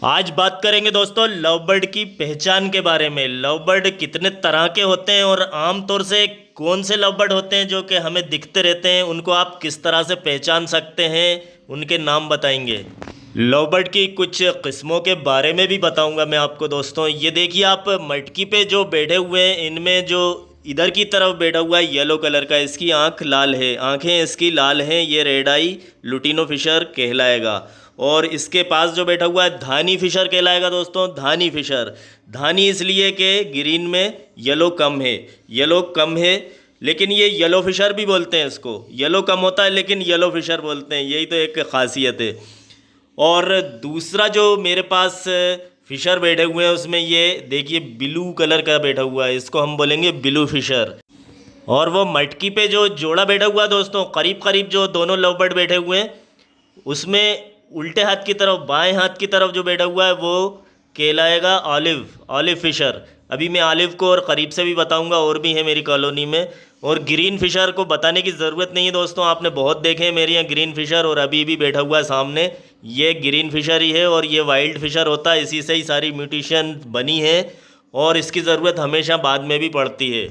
आज बात करेंगे दोस्तों लव बर्ड की पहचान के बारे में। लव बर्ड कितने तरह के होते हैं और आम तौर से कौन से लव बर्ड होते हैं जो कि हमें दिखते रहते हैं, उनको आप किस तरह से पहचान सकते हैं, उनके नाम बताएंगे। लव बर्ड की कुछ किस्मों के बारे में भी बताऊंगा मैं आपको दोस्तों। ये देखिए, आप मटकी पे जो बैठे हुए हैं, इनमें जो इधर की तरफ बैठा हुआ है येलो कलर का, इसकी आंख लाल है, आंखें इसकी लाल हैं, ये रेड आई लुटिनो फिशर कहलाएगा। और इसके पास जो बैठा हुआ है धानी फिशर कहलाएगा दोस्तों। धानी फिशर, धानी इसलिए कि ग्रीन में येलो कम है, येलो कम है, लेकिन ये येलो फिशर भी बोलते हैं इसको। येलो कम होता है लेकिन येलो फिशर बोलते हैं, यही तो एक खासियत है। और दूसरा जो मेरे पास फिशर बैठे हुए हैं उसमें ये देखिए ब्लू कलर का बैठा हुआ है, इसको हम बोलेंगे ब्लू फिशर। और वो मटकी पे जो जोड़ा बैठा हुआ है दोस्तों, करीब करीब जो दोनों लव बर्ड बैठे हुए हैं, उसमें उल्टे हाथ की तरफ, बाएं हाथ की तरफ जो बैठा हुआ है वो कहलाएगा ऑलिव, ऑलिव फिशर। अभी मैं ऑलिव को और करीब से भी बताऊंगा, और भी है मेरी कॉलोनी में। और ग्रीन फिशर को बताने की ज़रूरत नहीं है दोस्तों, आपने बहुत देखे हैं मेरे यहाँ ग्रीन फिशर, और अभी भी बैठा हुआ है सामने, ये ग्रीन फिशर ही है। और ये वाइल्ड फिशर होता है, इसी से ही सारी म्यूटेशन बनी है और इसकी ज़रूरत हमेशा बाद में भी पड़ती है।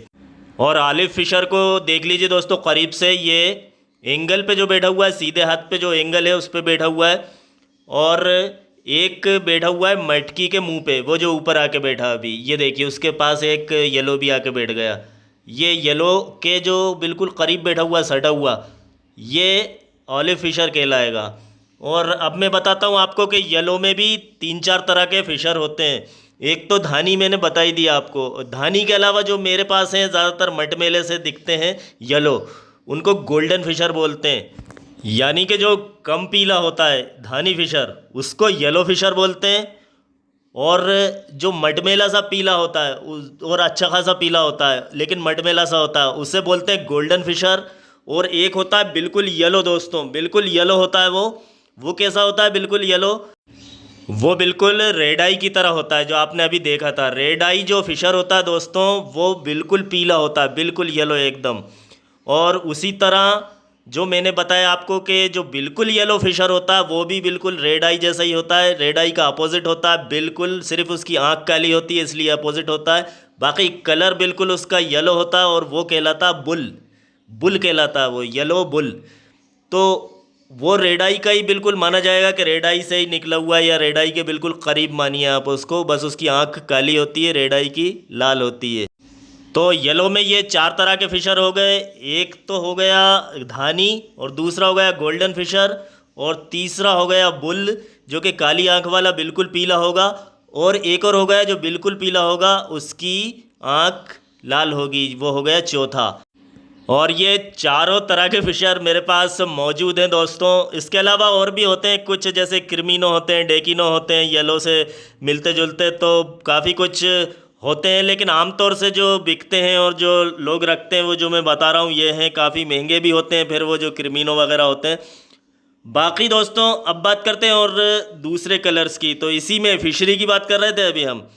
और ऑलिव फिशर को देख लीजिए दोस्तों करीब से, ये एंगल पे जो बैठा हुआ है, सीधे हाथ पे जो एंगल है उस पे बैठा हुआ है। और एक बैठा हुआ है मटकी के मुंह पे, वो जो ऊपर आके बैठा अभी, ये देखिए उसके पास एक येलो भी आके बैठ गया। ये येलो के जो बिल्कुल करीब बैठा हुआ, सटा हुआ, ये ऑलिव फिशर कहलाएगा। और अब मैं बताता हूँ आपको कि येलो में भी तीन चार तरह के फिशर होते हैं। एक तो धानी मैंने बता ही दिया आपको। धानी के अलावा जो मेरे पास हैं ज़्यादातर मटमेले से दिखते हैं येलो, उनको गोल्डन फिशर बोलते हैं। यानी कि जो कम पीला होता है धानी फिशर, उसको येलो फिशर बोलते हैं। और जो मटमेला सा पीला होता है और अच्छा खासा पीला होता है लेकिन मटमेला सा होता है, उसे बोलते हैं गोल्डन फिशर। और एक होता है बिल्कुल येलो दोस्तों, बिल्कुल येलो होता है वो कैसा होता है बिल्कुल येलो? वो बिल्कुल रेड आई की तरह होता है, जो आपने अभी देखा था। रेड आई जो फिशर होता है दोस्तों, वो बिल्कुल पीला होता है, बिल्कुल येलो एकदम। और उसी तरह जो मैंने बताया आपको कि जो बिल्कुल येलो फिशर होता है वो भी बिल्कुल रेड आई जैसा ही होता है। रेड आई का अपोजिट होता है बिल्कुल, सिर्फ उसकी आंख काली होती है इसलिए अपोजिट होता है, बाकी कलर बिल्कुल उसका येलो होता है। और वो कहलाता है बुल, बुल कहलाता है वो, येलो बुल। तो वो रेड आई का ही बिल्कुल माना जाएगा कि रेड आई से ही निकला हुआ है, या रेड आई के बिल्कुल करीब मानिए आप उसको, बस उसकी आंख काली होती है, रेड आई की लाल होती है। तो येलो में ये चार तरह के फिशर हो गए। एक तो हो गया धानी, और दूसरा हो गया गोल्डन फिशर, और तीसरा हो गया बुल जो कि काली आंख वाला बिल्कुल पीला होगा। और एक और हो गया जो बिल्कुल पीला होगा, उसकी आंख लाल होगी, वो हो गया चौथा। और ये चारों तरह के फिशर मेरे पास मौजूद हैं दोस्तों। इसके अलावा और भी होते हैं कुछ, जैसे क्रिमिनो होते हैं, डेकिनो होते हैं, येलो से मिलते जुलते, तो काफ़ी कुछ होते हैं। लेकिन आमतौर से जो बिकते हैं और जो लोग रखते हैं वो जो मैं बता रहा हूँ ये हैं, काफ़ी महंगे भी होते हैं फिर वो जो क्रिमिनो वगैरह होते हैं। बाकी दोस्तों अब बात करते हैं और दूसरे कलर्स की। तो इसी में फिशरी की बात कर रहे थे अभी हम।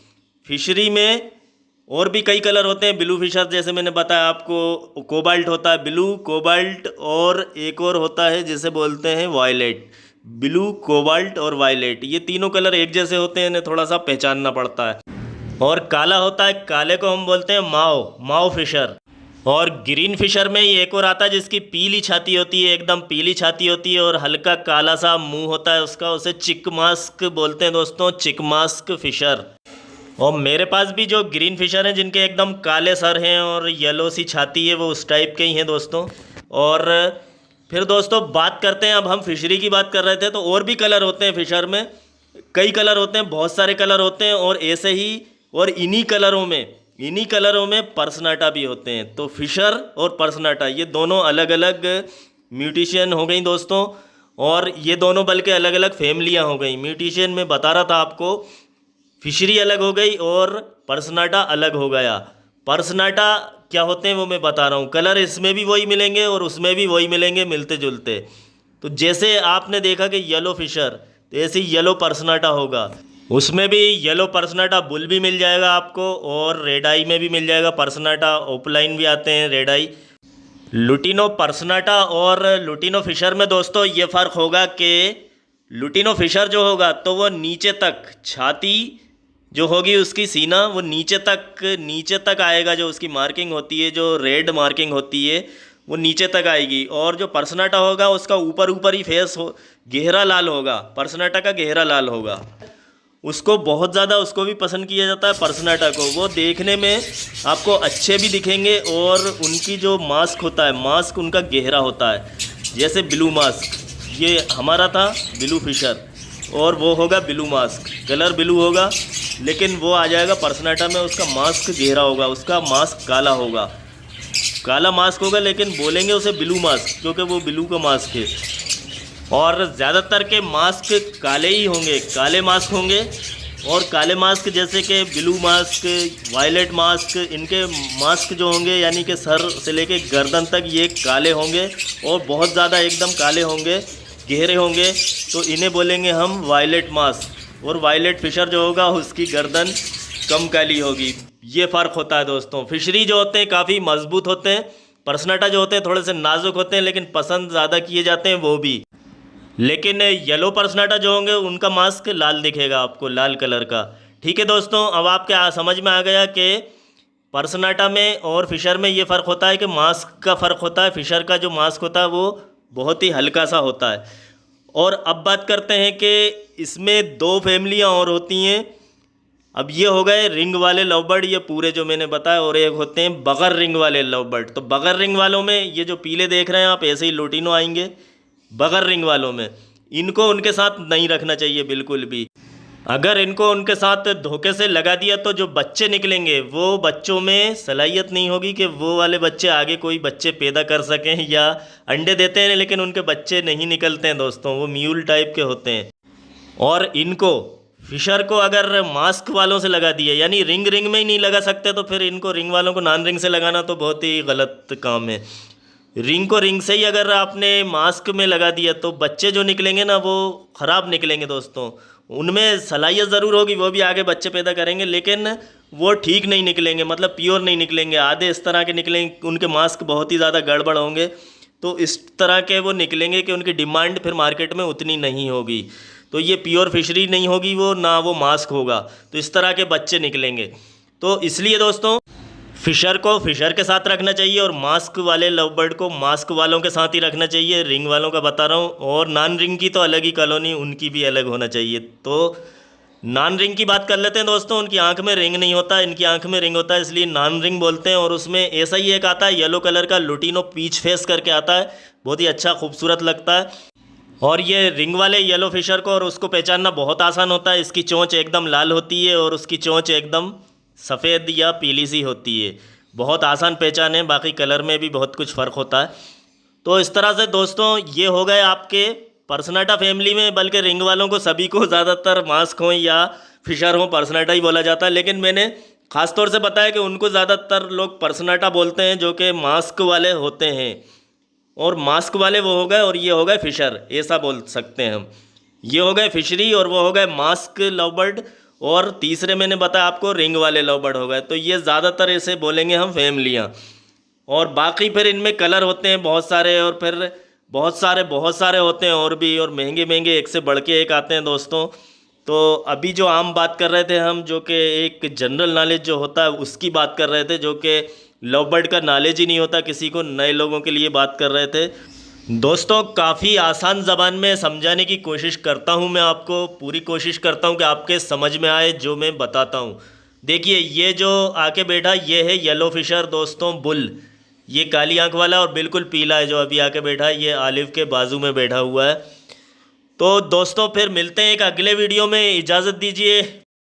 फिशरी में और भी कई कलर होते हैं। ब्लू फिशर जैसे मैंने बताया आपको, कोबाल्ट होता है, ब्लू कोबाल्ट, और एक और होता है जिसे बोलते हैं वायलेट। ब्लू, कोबाल्ट और वायलेट, ये तीनों कलर एक जैसे होते हैं, इन्हें थोड़ा सा पहचानना पड़ता है। और काला होता है, काले को हम बोलते हैं माओ, माओ फिशर। और ग्रीन फिशर में ही एक और आता है जिसकी पीली छाती होती है, एकदम पीली छाती होती है, और हल्का काला सा मुंह होता है उसका, उसे चिकमास्क बोलते हैं दोस्तों, चिकमास्क फिशर। और मेरे पास भी जो ग्रीन फिशर हैं जिनके एकदम काले सर हैं और येलो सी छाती है, वो उस टाइप के ही हैं दोस्तों। और फिर दोस्तों बात करते हैं, अब हम फिशरी की बात कर रहे थे, तो और भी कलर होते हैं फिशर में, कई कलर होते हैं, बहुत सारे कलर होते हैं। और ऐसे ही, और इन्हीं कलरों में पर्सनाटा भी होते हैं। तो फिशर और पर्सनाटा ये दोनों अलग अलग म्यूटेशन हो गई दोस्तों, और ये दोनों बल्कि अलग अलग फैमिलियाँ हो गई। म्यूटेशन में बता रहा था आपको, फिशरी अलग हो गई और पर्सनाटा अलग हो गया। पर्सनाटा क्या होते हैं वो मैं बता रहा हूँ। कलर इसमें भी वही मिलेंगे और उसमें भी वही मिलेंगे, मिलते जुलते। तो जैसे आपने देखा कि येलो फिशर, तो ऐसे ही येलो पर्सनाटा होगा, उसमें भी येलो पर्सनाटा बुल भी मिल जाएगा आपको, और रेड आई में भी मिल जाएगा पर्सनाटा, ओपलाइन भी आते हैं, रेड आई। लुटिनो पर्सनाटा और लुटिनो फिशर में दोस्तों ये फ़र्क होगा कि लुटिनो फिशर जो होगा तो वो नीचे तक छाती जो होगी उसकी सीना वो नीचे तक आएगा। जो उसकी मार्किंग होती है, जो रेड मार्किंग होती है, वो नीचे तक आएगी। और जो पर्सनाटा होगा उसका ऊपर ऊपर ही फेस हो, गहरा लाल होगा। पर्सनाटा का गहरा लाल होगा। उसको बहुत ज़्यादा उसको भी पसंद किया जाता है पर्सनाटा को। वो देखने में आपको अच्छे भी दिखेंगे और उनकी जो मास्क होता है, मास्क उनका गहरा होता है। जैसे ब्लू मास्क, ये हमारा था ब्लू फिशर और वो होगा ब्लू मास्क, कलर ब्लू होगा लेकिन वो आ जाएगा पर्सनाटा में। उसका मास्क गहरा होगा, उसका मास्क काला होगा, काला मास्क होगा लेकिन बोलेंगे उसे ब्लू मास्क क्योंकि वो ब्लू का मास्क है। और ज़्यादातर के मास्क काले ही होंगे, काले मास्क होंगे। और काले मास्क जैसे कि ब्लू मास्क, वायलेट मास्क, इनके मास्क जो होंगे यानी कि सर से लेके गर्दन तक ये काले होंगे और बहुत ज़्यादा एकदम काले होंगे, गहरे होंगे। तो इन्हें बोलेंगे हम वायलेट मास्क। और वायलेट फिशर जो होगा उसकी गर्दन कम काली होगी। ये फ़र्क होता है दोस्तों। फिशरी जो होते हैं काफ़ी मजबूत होते हैं, पर्सनाटा जो होते हैं थोड़े से नाजुक होते हैं लेकिन पसंद ज़्यादा किए जाते हैं वो भी। लेकिन येलो पर्सनाटा जो होंगे उनका मास्क लाल दिखेगा आपको, लाल कलर का। ठीक है दोस्तों, अब आपके समझ में आ गया कि पर्सनाटा में और फिशर में ये फ़र्क होता है कि मास्क का फ़र्क होता है। फिशर का जो मास्क होता है वो बहुत ही हल्का सा होता है। और अब बात करते हैं कि इसमें दो फैमिलियाँ और होती हैं। अब ये हो गए रिंग वाले लव बर्ड, ये पूरे जो मैंने बताया, और एक होते हैं बगैर रिंग वाले लव बर्ड। तो बगैर रिंग वालों में ये जो पीले देख रहे हैं आप, ऐसे ही लुटिनो आएंगे। बगैर रिंग वालों में इनको उनके साथ नहीं रखना चाहिए बिल्कुल भी। अगर इनको उनके साथ धोखे से लगा दिया तो जो बच्चे निकलेंगे वो बच्चों में सलाहियत नहीं होगी कि वो वाले बच्चे आगे कोई बच्चे पैदा कर सकें। या अंडे देते हैं लेकिन उनके बच्चे नहीं निकलते हैं दोस्तों, वो म्यूल टाइप के होते हैं। और इनको फिशर को अगर मास्क वालों से लगा दिए, यानी रिंग में ही नहीं लगा सकते, तो फिर इनको रिंग वालों को नॉन रिंग से लगाना तो बहुत ही गलत काम है। रिंग को रिंग से ही अगर आपने मास्क में लगा दिया तो बच्चे जो निकलेंगे ना वो ख़राब निकलेंगे दोस्तों। उनमें सलाहियत ज़रूर होगी, वो भी आगे बच्चे पैदा करेंगे लेकिन वो ठीक नहीं निकलेंगे, मतलब प्योर नहीं निकलेंगे। आधे इस तरह के निकलेंगे, उनके मास्क बहुत ही ज़्यादा गड़बड़ होंगे। तो इस तरह के वो निकलेंगे कि उनकी डिमांड फिर मार्केट में उतनी नहीं होगी। तो ये प्योर फिशरी नहीं होगी वो, ना वो मास्क होगा। तो इस तरह के बच्चे निकलेंगे। तो इसलिए दोस्तों फिशर को फिशर के साथ रखना चाहिए और मास्क वाले लव बर्ड को मास्क वालों के साथ ही रखना चाहिए। रिंग वालों का बता रहा हूँ। और नॉन रिंग की तो अलग ही कॉलोनी, उनकी भी अलग होना चाहिए। तो नॉन रिंग की बात कर लेते हैं दोस्तों। उनकी आंख में रिंग नहीं होता, इनकी आंख में रिंग होता है, इसलिए नॉन रिंग बोलते हैं। और उसमें ऐसा ही एक आता है येलो कलर का लुटिनो पीच फेस करके आता है, बहुत ही अच्छा खूबसूरत लगता है। और ये रिंग वाले येलो फिशर को और उसको पहचानना बहुत आसान होता है। इसकी चोंच एकदम लाल होती है और उसकी चोंच एकदम सफ़ेद या पीली सी होती है। बहुत आसान पहचान है, बाकी कलर में भी बहुत कुछ फ़र्क होता है। तो इस तरह से दोस्तों ये हो गए आपके पर्सनाटा फैमिली में। बल्कि रिंग वालों को सभी को ज़्यादातर मास्क हो या फिशर हो पर्सनाटा ही बोला जाता है, लेकिन मैंने ख़ास तौर से बताया कि उनको ज़्यादातर लोग पर्सनाटा बोलते हैं जो कि मास्क वाले होते हैं। और मास्क वाले वो हो गए और ये हो गए फिशर, ऐसा बोल सकते हैं हम। ये हो गए फिशरी और वो हो गए मास्क लव बर्ड। और तीसरे मैंने बताया आपको रिंग वाले लव बर्ड हो गए। तो ये ज़्यादातर ऐसे बोलेंगे हम फैमिलियाँ। और बाकी फिर इनमें कलर होते हैं बहुत सारे, और फिर बहुत सारे होते हैं और भी, और महंगे महंगे एक से बढ़ के एक आते हैं दोस्तों। तो अभी जो आम बात कर रहे थे हम, जो कि एक जनरल नॉलेज जो होता है उसकी बात कर रहे थे, जो कि लव बर्ड का नॉलेज ही नहीं होता किसी को, नए लोगों के लिए बात कर रहे थे दोस्तों। काफ़ी आसान ज़बान में समझाने की कोशिश करता हूँ मैं आपको, पूरी कोशिश करता हूँ कि आपके समझ में आए जो मैं बताता हूँ। देखिए ये जो आके बैठा ये है येलो फिशर दोस्तों, बुल। ये काली आंख वाला और बिल्कुल पीला है जो अभी आके बैठा है, ये आलिव के बाजू में बैठा हुआ है। तो दोस्तों फिर मिलते हैं एक अगले वीडियो में। इजाज़त दीजिए,